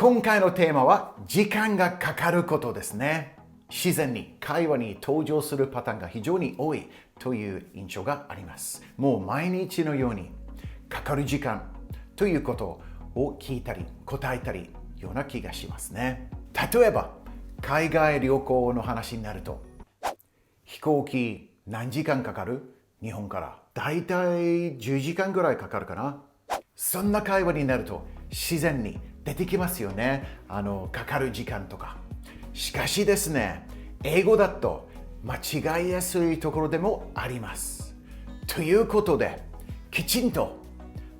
今回のテーマは時間がかかることですね。自然に会話に登場するパターンが非常に多いという印象があります。もう毎日のようにかかる時間ということを聞いたり答えたりような気がしますね。例えば海外旅行の話になると、飛行機何時間かかる？日本からだいたい10時間ぐらいかかるかな。そんな会話になると自然に出てきますよね。かかる時間とか。しかしですね、英語だと間違いやすいところでもあります。ということで、きちんと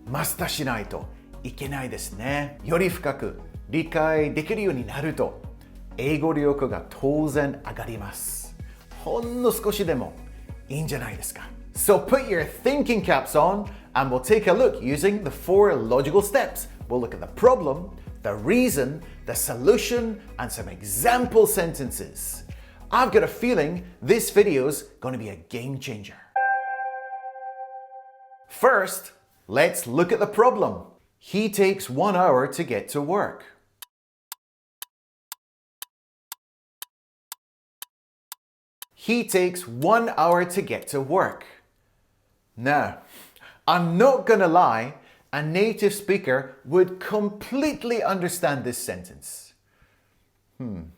マスターしないといけないですね。より深く理解できるようになると、英語力が当然上がります。ほんの少しでもいいんじゃないですか。So put your thinking caps on and we'll take a look using the 4 logical steps. We'll look at the problem, the reason, the solution, and some example sentences. I've got a feeling this video's going to be a game changer. First, let's look at the problem. He takes 1 hour to get to work. He takes 1 hour to get to work. Now, I'm not gonna lie, a native speaker would completely understand this sentence. Am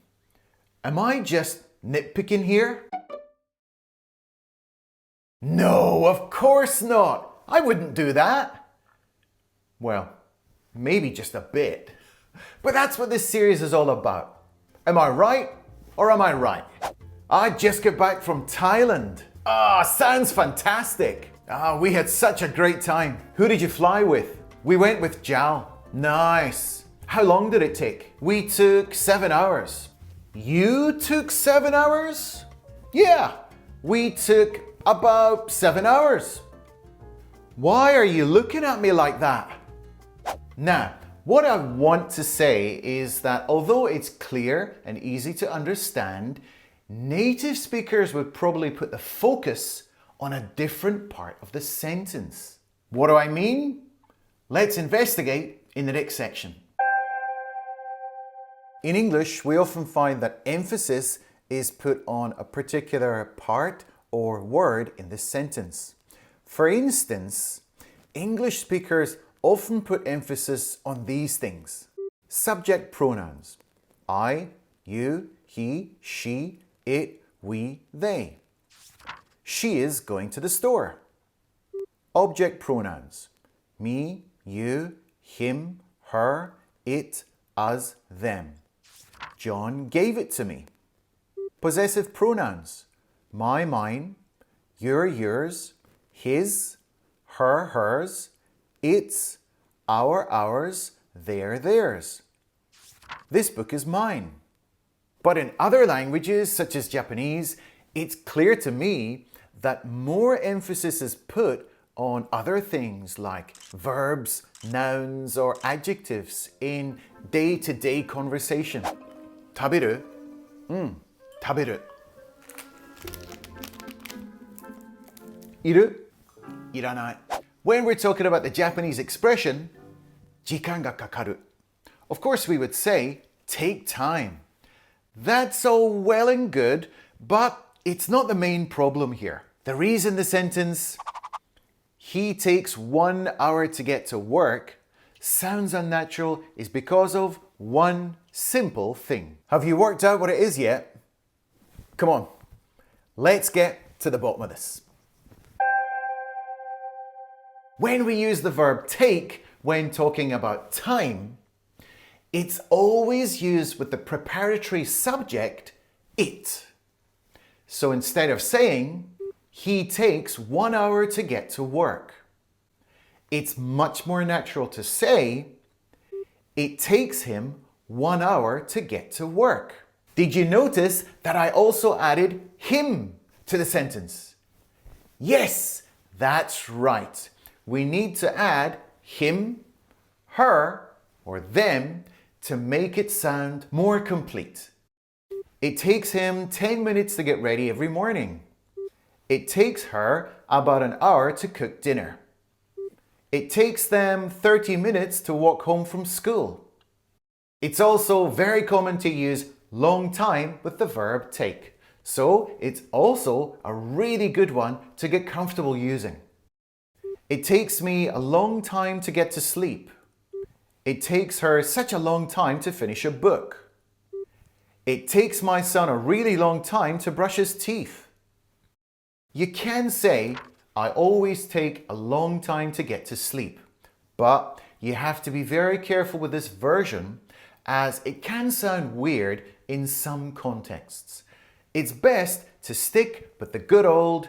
I just nitpicking here? No, of course not. I wouldn't do that. Well, maybe just a bit. But that's what this series is all about. Am I right or am I right? I just got back from Thailand. Sounds fantastic. We had such a great time. Who did you fly with? We went with Jal. Nice. How long did it take? We took 7 hours. You took 7 hours? Yeah, we took about 7 hours. Why are you looking at me like that? Now, what I want to say is that although it's clear and easy to understand, native speakers would probably put the focus on a different part of the sentence. What do I mean? Let's investigate in the next section. In English, we often find that emphasis is put on a particular part or word in the sentence. For instance, English speakers often put emphasis on these things. Subject pronouns: I, you, he, she, it, we, they. She is going to the store. Object pronouns: me, you, him, her, it, us, them. John gave it to me. Possessive pronouns: my, mine, your, yours, his, her, hers, its, our, ours, their, theirs. This book is mine. But in other languages, such as Japanese, it's clear to me that more emphasis is put on other things like verbs, nouns, or adjectives in day-to-day conversation. 食べる？食べる。いる？いらない。When we're talking about the Japanese expression, 時間がかかる. Of course, we would say, take time. That's all well and good, but it's not the main problem here. The reason the sentence, he takes 1 hour to get to work, sounds unnatural is because of one simple thing. Have you worked out what it is yet? Come on, let's get to the bottom of this. When we use the verb take when talking about time, it's always used with the preparatory subject, it. So instead of saying, he takes 1 hour to get to work, it's much more natural to say, it takes him 1 hour to get to work. Did you notice that I also added him to the sentence? Yes, that's right. We need to add him, her, or them to make it sound more complete. It takes him 10 minutes to get ready every morning. It takes her about an hour to cook dinner. It takes them 30 minutes to walk home from school. It's also very common to use long time with the verb take. So it's also a really good one to get comfortable using. It takes me a long time to get to sleep. It takes her such a long time to finish a book. It takes my son a really long time to brush his teeth. You can say, I always take a long time to get to sleep. But you have to be very careful with this version as it can sound weird in some contexts. It's best to stick with the good old,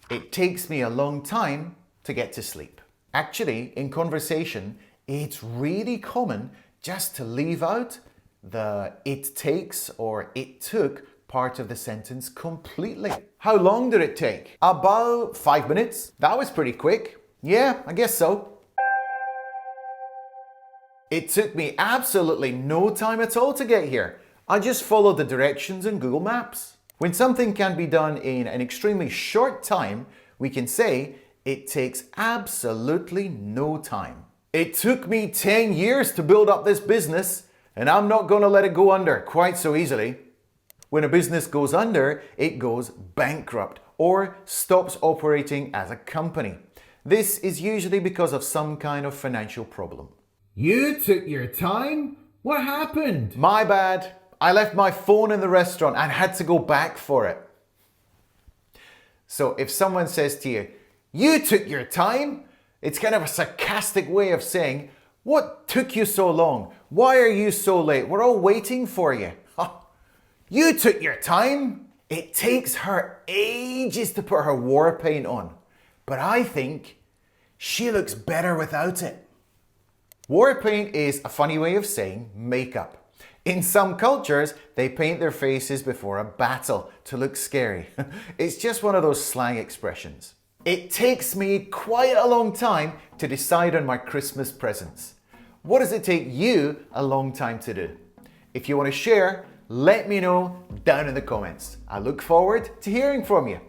it takes me a long time to get to sleep. Actually, in conversation, it's really common just to leave out the it takes or it took part of the sentence completely. How long did it take? About 5 minutes. That was pretty quick. Yeah, I guess so. It took me absolutely no time at all to get here. I just followed the directions in Google Maps. When something can be done in an extremely short time, we can say it takes absolutely no time. It took me 10 years to build up this business, and I'm not going to let it go under quite so easily. When a business goes under, it goes bankrupt or stops operating as a company. This is usually because of some kind of financial problem. You took your time? What happened? My bad. I left my phone in the restaurant and had to go back for it. So if someone says to you, you took your time, it's kind of a sarcastic way of saying, what took you so long? Why are you so late? We're all waiting for you. You took your time. It takes her ages to put her war paint on, but I think she looks better without it. War paint is a funny way of saying makeup. In some cultures, they paint their faces before a battle to look scary. It's just one of those slang expressions. It takes me quite a long time to decide on my Christmas presents. What does it take you a long time to do? If you want to share, let me know down in the comments. I look forward to hearing from you.